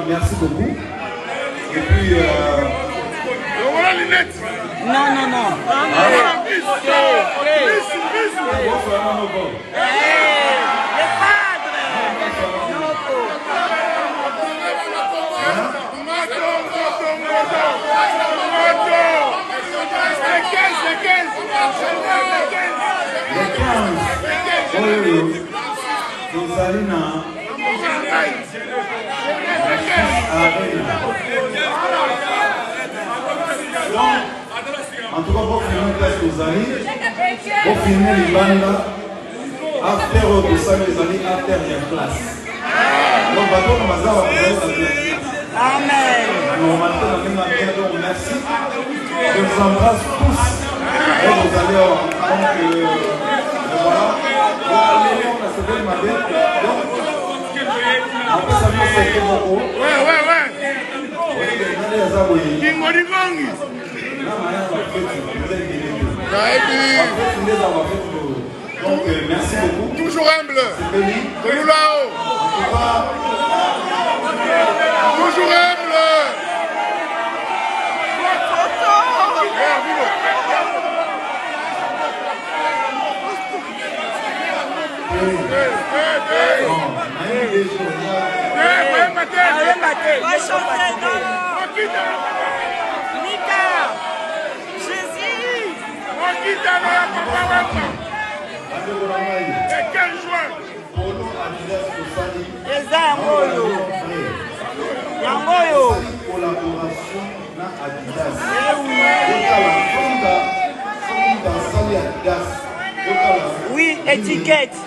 Merci beaucoup. Et puis... Non, non, non. Les padres. En tout cas, vous filmez place aux amis, vous filmez les bandes, after de ça, les amis, after les places. Donc, bateau, on va dire, Amen. Merci. Je vous embrasse tous. Et vous allez, donc, voilà. Vous allez, on a sauvé ma bête. Donc, après ça, vous savez beaucoup. Ouais. Donc, merci beaucoup. Toujours humble. Toujours là-haut. Toujours humble. Va chanter, non. Mika. Jésus. Et 15 juin. Eza yangoyo. Yangoyo. Collaboration na Adidas. Oui, étiquette.